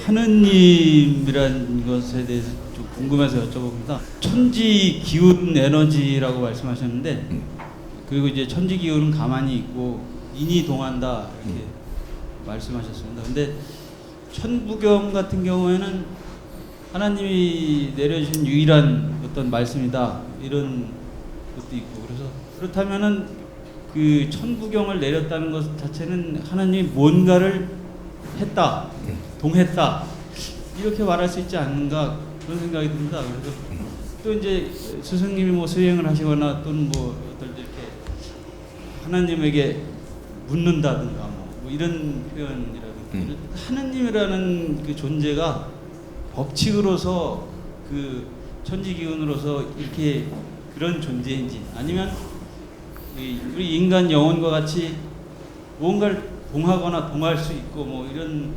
하느님이란 것에 대해서 좀 궁금해서 여쭤봅니다. 천지 기운 에너지라고 말씀하셨는데, 그리고 이제 천지 기운은 가만히 있고 인이 동한다 이렇게 말씀하셨습니다. 근데 천부경 같은 경우에는 하나님이 내려주신 유일한 어떤 말씀이다 이런 것도 있고, 그래서 그렇다면은 그 천부경을 내렸다는 것 자체는 하나님이 뭔가를 했다, 동했다 이렇게 말할 수 있지 않는가 그런 생각이 듭니다. 그래서 또 이제 스승님이 뭐 수행을 하시거나 또는 뭐 어떨 때 이렇게 하나님에게 묻는다든가 뭐 이런 표현이라든가 하나님이라는 그 존재가 법칙으로서 그 천지 기운으로서 이렇게 그런 존재인지, 아니면 우리 인간 영혼과 같이 무언가를 동하거나 동할 수 있고 뭐 이런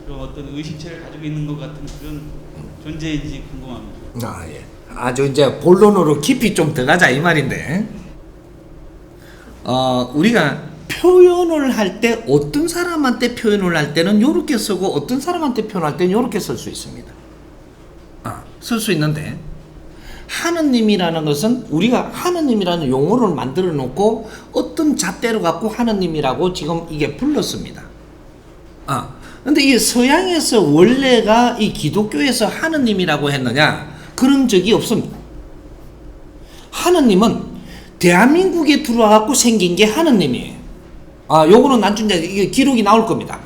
어떤 의식체를 가지고 있는 것 같은 그런 존재인지 궁금합니다. 아, 예. 아주 이제 본론으로 깊이 좀 들어가자 이 말인데, 우리가 표현을 할 때 어떤 사람한테 표현을 할 때는 이렇게 쓰고 어떤 사람한테 표현할 때는 이렇게 쓸 수 있습니다. 쓸 수 있는데, 하느님이라는 것은 우리가 하느님이라는 용어를 만들어 놓고 어떤 잣대로 갖고 하느님이라고 지금 이게 불렀습니다. 근데 이 서양에서 원래가 이 기독교에서 하느님이라고 했느냐? 그런 적이 없습니다. 하느님은 대한민국에 들어와 갖고 생긴 게 하느님이에요. 요거는 나중에 이게 기록이 나올 겁니다.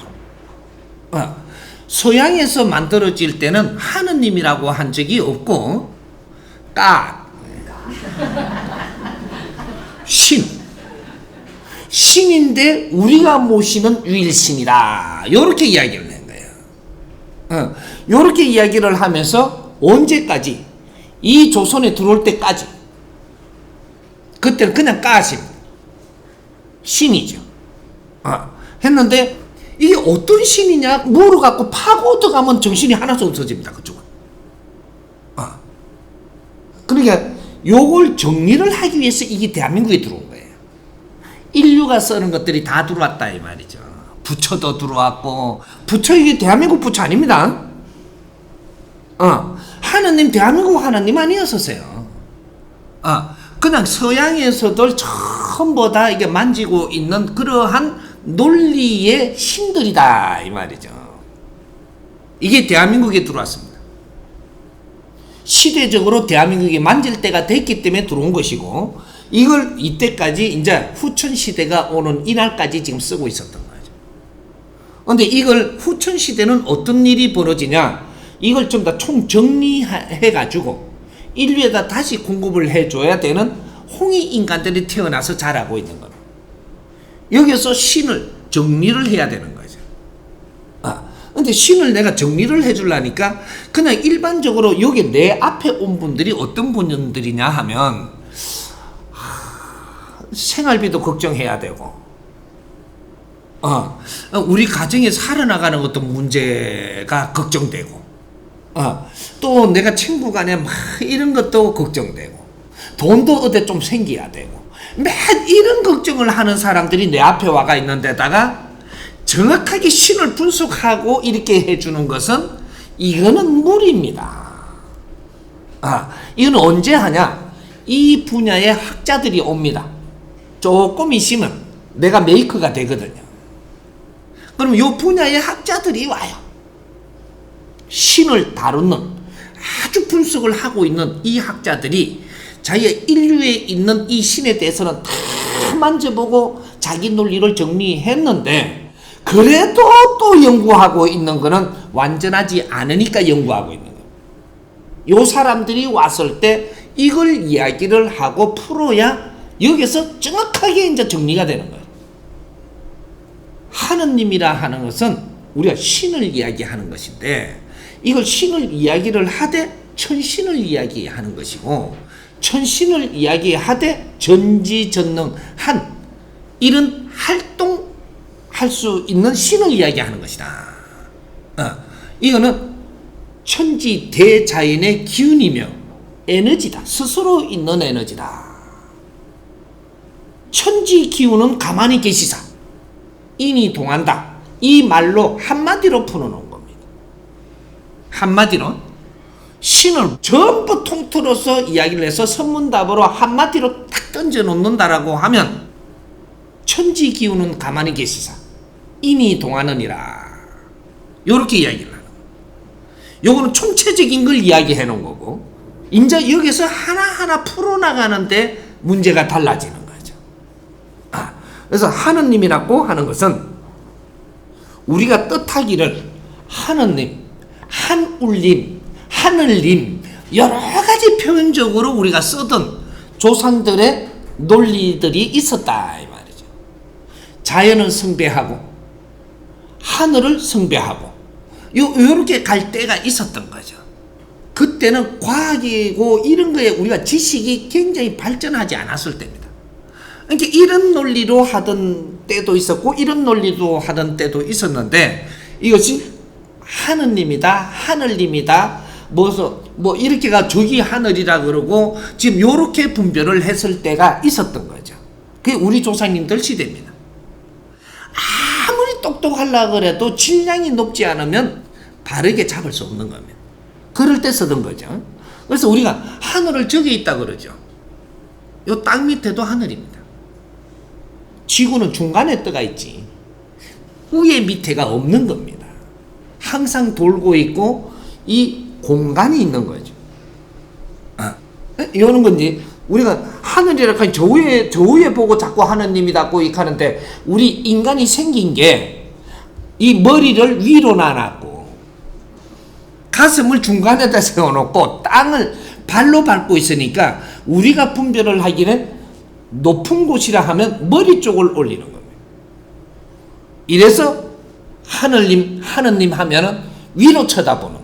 서양에서 만들어질 때는 하느님이라고 한 적이 없고, 신인데 우리가 모시는 유일신이다. 요렇게 이야기를 한 거예요. 요렇게 이야기를 하면서 언제까지? 이 조선에 들어올 때까지. 그때는 그냥 까십니다. 신이죠. 했는데 이게 어떤 신이냐 물어갖고 파고 들어가면 정신이 하나도 없어집니다. 그쪽은. 그러니까 요걸 정리를 하기 위해서 이게 대한민국에 들어온 거예요. 인류가 쓰는 것들이 다 들어왔다 이 말이죠. 부처도 들어왔고, 부처 이게 대한민국 부처 아닙니다. 하느님 대한민국 하느님 아니었었어요. 그냥 서양에서도 전부 다 이게 만지고 있는 그러한 논리의 신들이다 이 말이죠. 이게 대한민국에 들어왔습니다. 시대적으로 대한민국이 만질 때가 됐기 때문에 들어온 것이고, 이걸 이때까지 이제 후천 시대가 오는 이날까지 지금 쓰고 있었던 거죠. 근데 이걸 후천 시대는 어떤 일이 벌어지냐? 이걸 좀 더 총 정리해 가지고 인류에다 다시 공급을 해줘야 되는 홍익 인간들이 태어나서 자라고 있는 겁니다. 여기서 신을 정리를 해야 되는 거죠. 근데 신을 내가 정리를 해주려니까 그냥 일반적으로 여기 내 앞에 온 분들이 어떤 분들이냐 하면, 생활비도 걱정해야 되고, 우리 가정에 살아나가는 어떤 문제가 걱정되고, 또 내가 친구 간에 막 이런 것도 걱정되고, 돈도 어디 좀 생겨야 되고, 맨 이런 걱정을 하는 사람들이 내 앞에 와가 있는 데다가 정확하게 신을 분석하고 이렇게 해주는 것은 이거는 무리입니다. 이건 언제 하냐? 이 분야의 학자들이 옵니다. 조금 있으면 내가 메이커가 되거든요. 그럼 이 분야의 학자들이 와요. 신을 다루는 아주 분석을 하고 있는 이 학자들이 자기의 인류에 있는 이 신에 대해서는 다 만져보고 자기 논리를 정리했는데, 그래도 또 연구하고 있는 거는 완전하지 않으니까 연구하고 있는 거예요. 요 사람들이 왔을 때 이걸 이야기를 하고 풀어야 여기서 정확하게 이제 정리가 되는 거예요. 하느님이라 하는 것은 우리가 신을 이야기하는 것인데, 이걸 신을 이야기를 하되 천신을 이야기하는 것이고, 천신을 이야기하되 전지전능한 이런 활동할 수 있는 신을 이야기하는 것이다. 이거는 천지 대자연의 기운이며 에너지다. 스스로 있는 에너지다. 천지 기운은 가만히 계시사 인이 동한다. 이 말로 한마디로 풀어놓은 겁니다. 한마디로 신을 전부 통틀어서 이야기를 해서 선문답으로 한마디로 딱 던져 놓는다라고 하면 천지 기운은 가만히 계시사 인이 동하느니라. 요렇게 이야기를 하는 거예요. 요거는 총체적인 걸 이야기해 놓은 거고, 이제 여기서 하나하나 풀어나가는데 문제가 달라지는 거죠. 그래서 하느님이라고 하는 것은 우리가 뜻하기를 하느님, 한울림, 하늘님 여러 가지 표현적으로 우리가 쓰던 조상들의 논리들이 있었다 이 말이죠. 자연을 숭배하고 하늘을 숭배하고 요렇게 갈 때가 있었던 거죠. 그때는 과학이고 이런 거에 우리가 지식이 굉장히 발전하지 않았을 때입니다. 그러니까 이런 논리로 하던 때도 있었고 이런 논리로 하던 때도 있었는데, 이것이 하느님이다, 하늘님이다, 뭐 이렇게가 저기 하늘이라 그러고 지금 요렇게 분별을 했을 때가 있었던 거죠. 그게 우리 조상님들 시대입니다. 아무리 똑똑하려고 그래도 질량이 높지 않으면 바르게 잡을 수 없는 겁니다. 그럴 때 쓰던 거죠. 그래서 우리가 하늘을 저기 있다 그러죠. 요 땅 밑에도 하늘입니다. 지구는 중간에 떠가 있지 위에 밑에가 없는 겁니다. 항상 돌고 있고 이 공간이 있는 거죠. 이러는 건지 우리가 하늘이라 하니 저 위에 보고 자꾸 하느님이라고 이렇게 하는데, 우리 인간이 생긴 게 이 머리를 위로 놔놨고 가슴을 중간에다 세워놓고 땅을 발로 밟고 있으니까 우리가 분별을 하기는 높은 곳이라 하면 머리 쪽을 올리는 겁니다. 이래서 하느님 하면은 위로 쳐다보는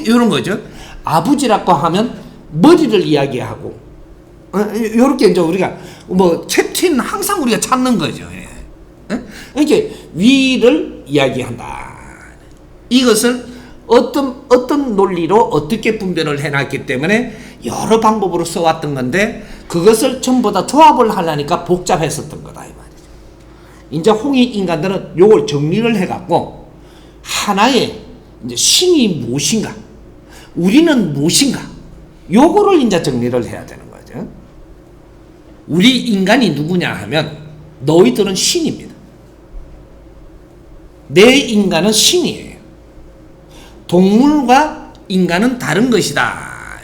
이런 거죠. 아버지라고 하면 머리를 이야기하고 이렇게 이제 우리가 뭐 캡틴 항상 우리가 찾는 거죠. 이렇게 위를 이야기한다. 이것을 어떤 논리로 어떻게 분별을 해놨기 때문에 여러 방법으로 써왔던 건데, 그것을 전부 다 조합을 하려니까 복잡했었던 거다 이 말이죠. 이제 홍익 인간들은 요걸 정리를 해갖고 하나의 이제 신이 무엇인가, 우리는 무엇인가, 요거를 이제 정리를 해야 되는 거죠. 우리 인간이 누구냐 하면 너희들은 신입니다. 내 인간은 신이에요. 동물과 인간은 다른 것이다.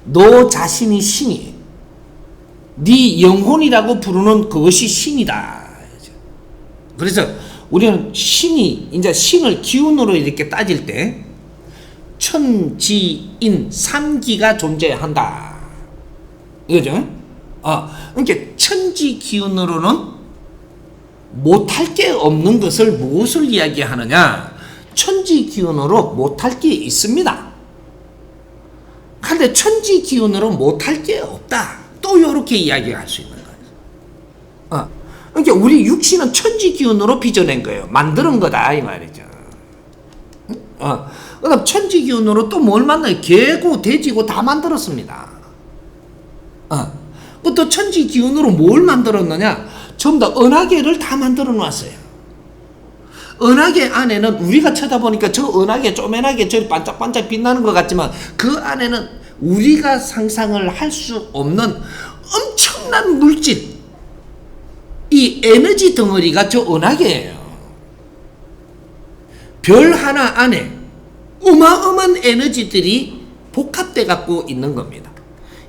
너 자신이 신이에요. 네 영혼이라고 부르는 그것이 신이다. 그래서 우리는 이제 신을 기운으로 이렇게 따질 때 천지인 3기가 존재한다. 이거죠? 그러니까 천지 기운으로는 못할 게 없는 것을 무엇을 이야기하느냐? 천지 기운으로 못할 게 있습니다. 그런데 천지 기운으로 못할 게 없다. 또 이렇게 이야기할 수 있는 거예요. 그러니까 우리 육신은 천지 기운으로 빚어낸 거예요. 만드는 거다 이 말이죠. 그럼 천지 기운으로 또 뭘 만나요? 개고 돼지고 다 만들었습니다. 또 천지 기운으로 뭘 만들었느냐? 전부 다 은하계를 다 만들어 놨어요. 은하계 안에는 우리가 쳐다보니까 저 은하계 쪼매나게 저리 반짝반짝 빛나는 것 같지만 그 안에는 우리가 상상을 할 수 없는 엄청난 물질, 이 에너지 덩어리가 저 은하계예요. 별 하나 안에 어마어마한 에너지들이 복합돼 갖고 있는 겁니다.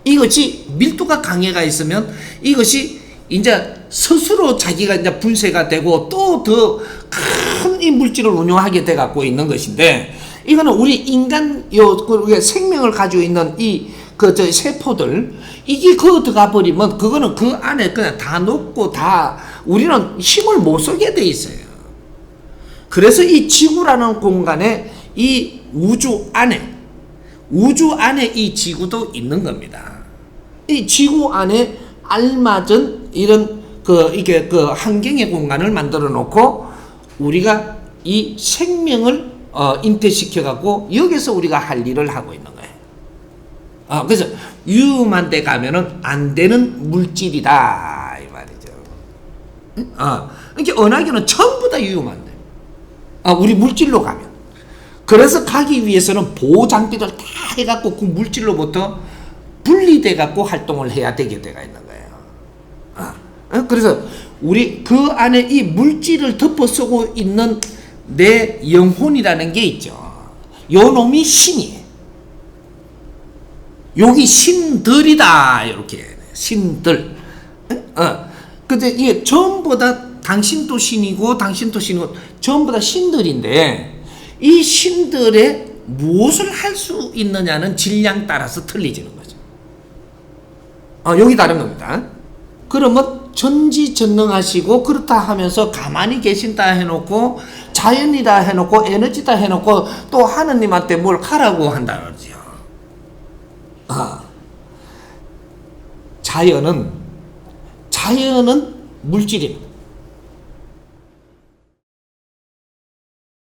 이것이 밀도가 강해가 있으면 이것이 이제 스스로 자기가 이제 분쇄가 되고 또 더 큰 이 물질을 운용하게 돼 갖고 있는 것인데, 이거는 우리 인간 우리가 생명을 가지고 있는 저 세포들, 이게 그거 들어가 버리면 그거는 그 안에 그냥 다 녹고 다 우리는 힘을 못 쓰게 돼 있어요. 그래서 이 지구라는 공간에 이 우주 안에 이 지구도 있는 겁니다. 이 지구 안에 알맞은 이런 이게 환경의 공간을 만들어 놓고 우리가 이 생명을 잉태시켜 갖고 여기서 우리가 할 일을 하고 있는 거예요. 그래서 위험한 데 가면은 안 되는 물질이다 이 말이죠. 그러니까 은하계는 전부 다 위험한데, 우리 물질로 가면 그래서 가기 위해서는 보호 장비를 다 해갖고 그 물질로부터 분리돼 갖고 활동을 해야 되게 돼가 있는 거예요. 그래서 우리 그 안에 이 물질을 덮어 쓰고 있는 내 영혼이라는 게 있죠. 요 놈이 신이에요. 여기 신들이다 이렇게 신들. 근데 이게 전부 다 당신도 신이고 당신도 신이고 전부 다 신들인데 이 신들의 무엇을 할 수 있느냐는 질량 따라서 틀리지는 거죠. 여기 다른 겁니다. 그러면 전지전능하시고 그렇다 하면서 가만히 계신다 해놓고 자연이다 해놓고 에너지다 해놓고 또 하느님한테 뭘 하라고 한다 그러죠. 자연은 물질입니다.